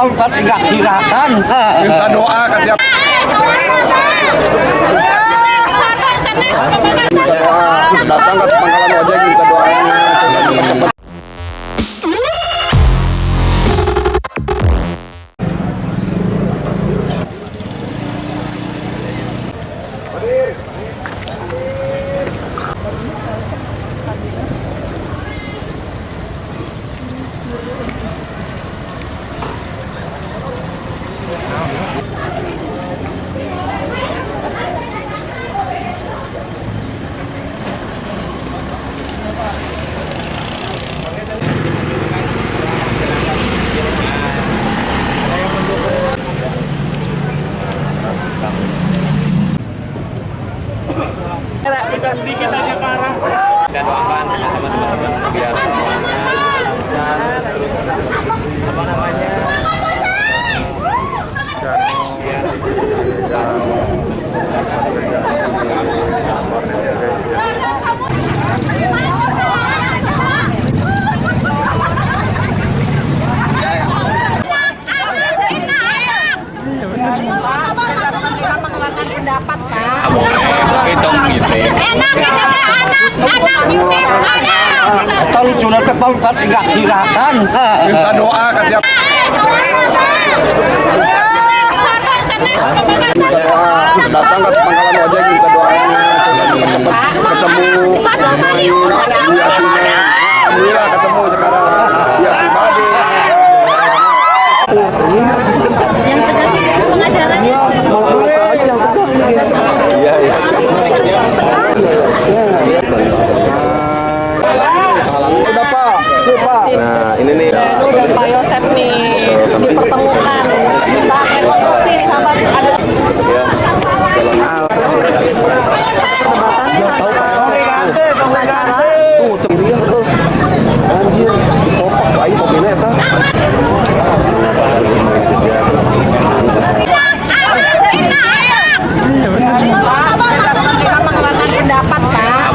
terpangkat enggak kirakan. Minta doa kan tiap datang ke Pangkalan Ojek minta doanya cepat-cepat. Kita sedikit aja ke arah. Kita doakan sama teman-teman biar semuanya lancar, terus apa namanya Atau sudah terpangkat enggak kirakan. Minta doa kan tiap datang ke Pangkalan Ojek minta doanya cepat-cepat ketemu hatinya. Alhamdulillah ketemu sekarang dia pribadi. Udah Pak, Pak. nah ini nih Danu dan Pak Yosef nih dipertemukan saat rekonstruksi nih sahabat ada Anjir, copak bayi mobilnya eta. pendapat Kak.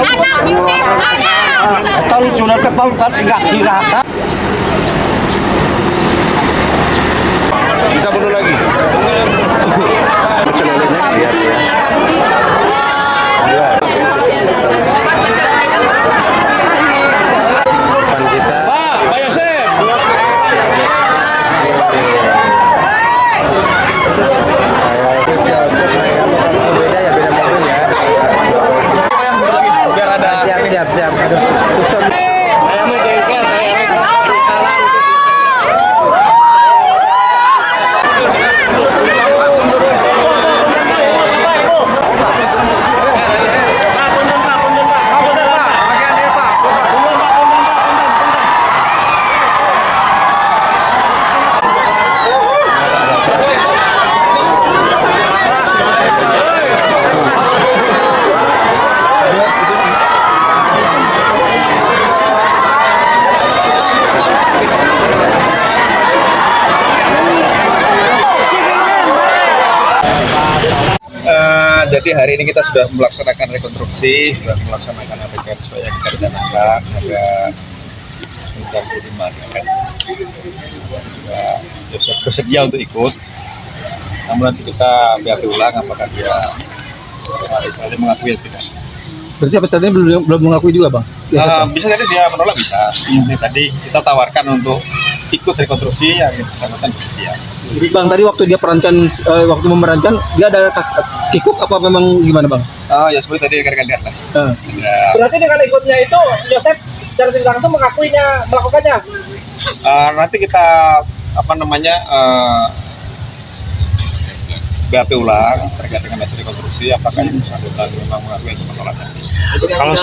Anak Yosef Atau sudah terpangkat enggak kirakan. bisa bunuh lagi. Pak Yosef. Biar ada siap. Saya mau jengkel, jadi hari ini kita sudah melaksanakan rekonstruksi, sudah melaksanakan APK sesuai yang kita rencanakan. Ada 95 kan. Juga Yosef bersedia untuk ikut. Namun nanti kita BAP ulang apakah dia Israel mengakui atau tidak. Berarti apa saatnya belum mengakui juga Bang? Bisa jadi dia menolak bisa. Ini tadi kita tawarkan untuk ikut rekonstruksi yang bersangkutan bersedia. Bang, tadi waktu dia perankan, waktu memerankan, dia ada kikuk apa memang gimana Bang? Ya seperti tadi rekan-rekan lihat lah. Ya, Berarti dengan ikutnya itu Yosef secara tidak langsung mengakuinya melakukannya. nanti kita BAP ulang terkait dengan hasil rekonstruksi apakah yang bersangkutan memang mengakui atau menolak. Kalau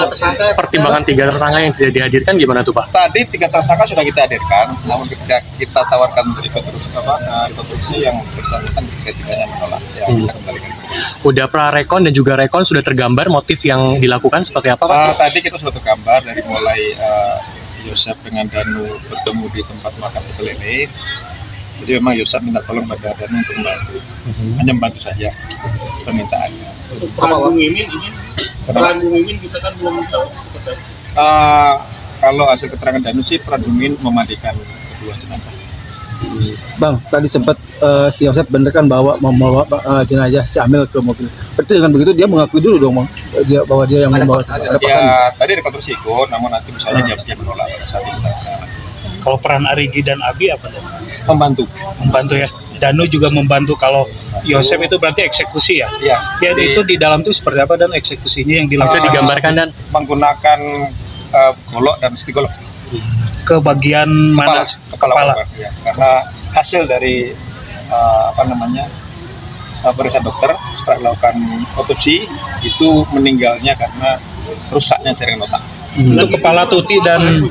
pertimbangan 3 tersangka yang tidak dihadirkan gimana tuh Pak? Tadi 3 tersangka sudah kita hadirkan, namun ketika kita tawarkan untuk rekonstruksi yang bersangkutan ketiganya menolak, ya kita kembalikan. Udah prarekon dan juga rekon sudah tergambar motif yang dilakukan seperti apa Pak? Tadi kita sudah tergambar dari mulai Yosef dengan Danu bertemu di tempat makan Pecel Lele. Jadi memang Yosef minta tolong pada Danu untuk membantu, hanya membantu saja permintaannya. Peran Bung Mimin kita kan belum tahu seperti Kalau hasil keterangan Danu sih Pradumin memandikan kedua jenazah. Bang, tadi sempat si Yosep bener kan membawa jenazah si Amel ke mobil. Berarti dengan begitu dia mengakui dulu dong, Bang, bahwa dia yang membawa. Ada paksaan. Ya, tadi rekonstruksi ikut, namun nanti misalnya dia menolak pada saat itu. Kalau peran Arigi dan Abi apa dong? Membantu. Membantu ya. Danu juga membantu. Kalau Yosep itu berarti eksekusi ya? Iya. Ya itu di dalam itu seperti apa dan eksekusinya yang Bisa dilakukan? digambarkan dan Menggunakan golok dan stigolok. Ke bagian mana? Kepala. Ya. Karena hasil dari pemeriksaan dokter setelah melakukan otopsi itu meninggalnya karena rusaknya jaringan otak. Untuk kepala Tuti dan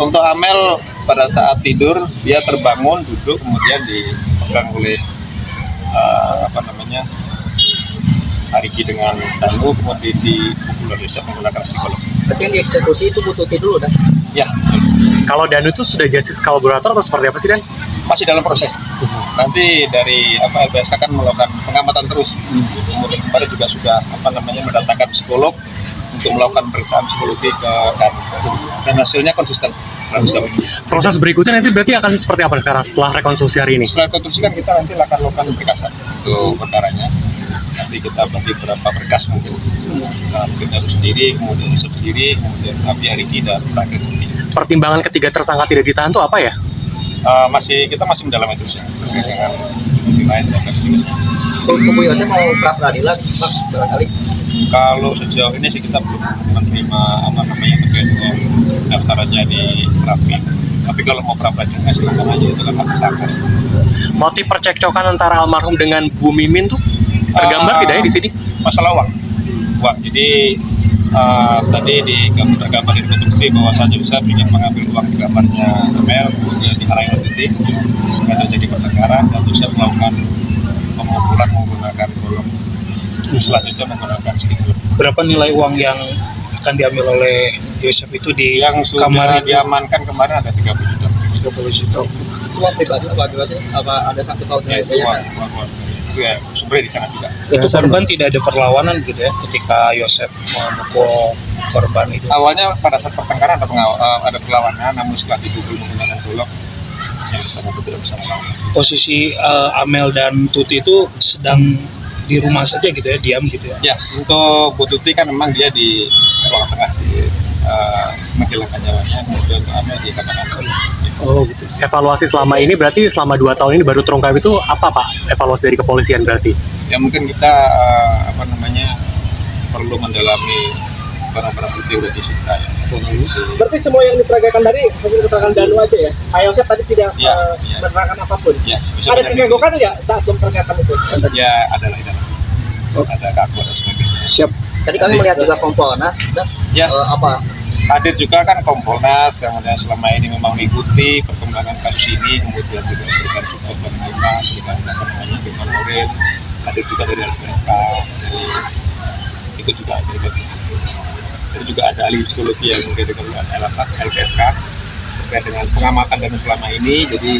Untuk Amel pada saat tidur dia terbangun duduk kemudian dipegang oleh Arigi dengan Danu kemudian dipukul oleh Yosep menggunakan psikolog. Berarti yang dieksekusi itu Bu Tuti dulu dah. Ya, kalau Danu itu sudah justice kolaborator atau seperti apa sih, Dan? masih dalam proses. Nanti dari LPSK kan melakukan pengamatan terus. Kemudian kemarin juga sudah mendatangkan psikolog untuk melakukan pemeriksaan psikologi ke Danu. Dan hasilnya konsisten. Proses berikutnya nanti berarti akan seperti apa sekarang setelah rekonstruksi hari ini? Setelah rekonstruksi kan kita nanti akan melakukan berkasan untuk perkaranya. Nanti kita bagi berapa berkas mungkin. Mungkin Danu sendiri, kemudian Yosep sendiri, kemudian Abi, Arigi, dan terakhir Tuti. Pertimbangan ketiga tersangka tidak ditahan itu apa ya? Kita masih mendalami terus ya terkait dengan bukti lain dan sebagainya. Untuk Bu Yosep mau pra peradilan, Bang, barangkali. Kalau sejauh ini sih kita belum menerima terkait dengan daftarannya di Rapim. Tapi kalau mau pra peradilan silakan aja, itu kan hak tersangka. Motif percekcokan antara almarhum dengan Bu Mimin tuh tergambar tidak ya di sini? Masalah uang. Jadi tadi tergambar di rekonstruksi bahwa saja saya ingin mengambil uang di kamarnya Amel, kemudian dihalangi oleh Tuti sehingga terjadi pertengkaran dan saya melakukan pemukulan menggunakan golok. Selanjutnya menggunakan stigolok. berapa nilai uang yang akan diambil oleh Yosep itu di Yang sudah kamar itu? diamankan kemarin ada 30 juta. 30 juta. Itu uang pribadi apa gimana sih? Apa ada sangkut pautnya Ya, itu yayasan? uang. Ya, sumbernya di sana juga. Itu korban tidak ada perlawanan gitu ya ketika Yosep memukul korban itu. Awalnya pada saat pertengkaran ada perlawanan, namun setelah dipukul menggunakan golok, yang bersangkutan tidak bisa melawan. Posisi Amel dan Tuti itu sedang di rumah saja gitu ya, diam gitu ya. Ya, untuk Bu Tuti kan memang dia di ruang tengah di menghilangkan nyawanya, kemudian Amel di kamar anak. Oh gitu. Evaluasi selama ini berarti selama 2 tahun ini baru terungkap itu apa Pak? Evaluasi dari kepolisian berarti? Ya mungkin kita perlu mendalami barang-barang bukti yang sudah disita ya. Berarti semua yang diterangkan tadi hasil keterangan Danu aja ya? Pak Yosep tadi tidak Ya, ya. menerangkan apapun? Ya, bisa Ada menjadi- kegagokan nggak saat memperagakan itu? Ya, ada lah, ada kaku dan sebagainya. Siap. Tadi kami melihat juga Kompolnas dan Ya. apa Hadir juga kan Kompolnas yang selama ini memang mengikuti perkembangan kasus ini, kemudian juga memberikan support dan memberikan dukungan moral. Hadir juga dari LPSK, dari itu juga ada. Jadi juga ada ahli psikologi yang dengan LPSK terkait dengan pengamatan dan selama ini. Jadi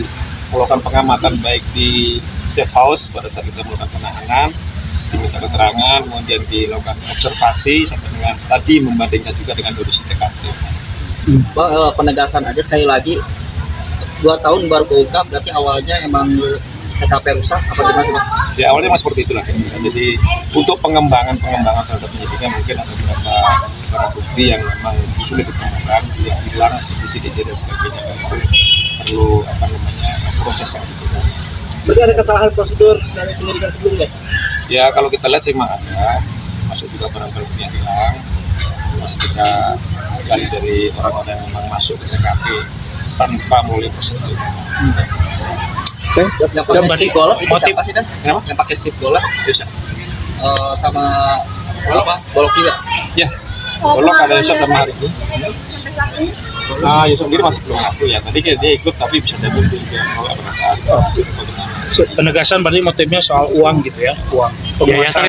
melakukan pengamatan baik di safe house pada saat kita melakukan penahanan, diminta keterangan, kemudian dilakukan observasi sampai dengan tadi membandingkan juga dengan kondisi TKP. Bang, penegasan aja sekali lagi 2 tahun baru keungkap, berarti awalnya emang TKP rusak apa gimana sih Bang? Ya awalnya memang seperti itulah. Jadi untuk pengembangan terhadap penyidikan mungkin ada beberapa barang bukti yang memang sulit ditemukan, yang hilang di CDJ dan sebagainya, dan perlu proses yang dilakukan. Berarti ada kesalahan prosedur dari penyidikan sebelumnya? Ya kalau kita lihat sih memang ada, masuk juga barang-barang yang hilang, masih kita gali dari orang-orang yang memang masuk ke TKP tanpa melalui prosedur. Yang pakai stick golok itu motif- siapa sih kan? Kenapa? Yang pakai stick golok Bisa. sama apa? Golok juga. Ya, golok ada Yosep dan hari ini. Nah, Yosep sendiri masih belum ngaku ya. Tadi dia ikut tapi bisa jadi juga kalau pada saat hasil pemeriksaan. Penegasan berarti motifnya soal uang gitu ya, uang. Yayasan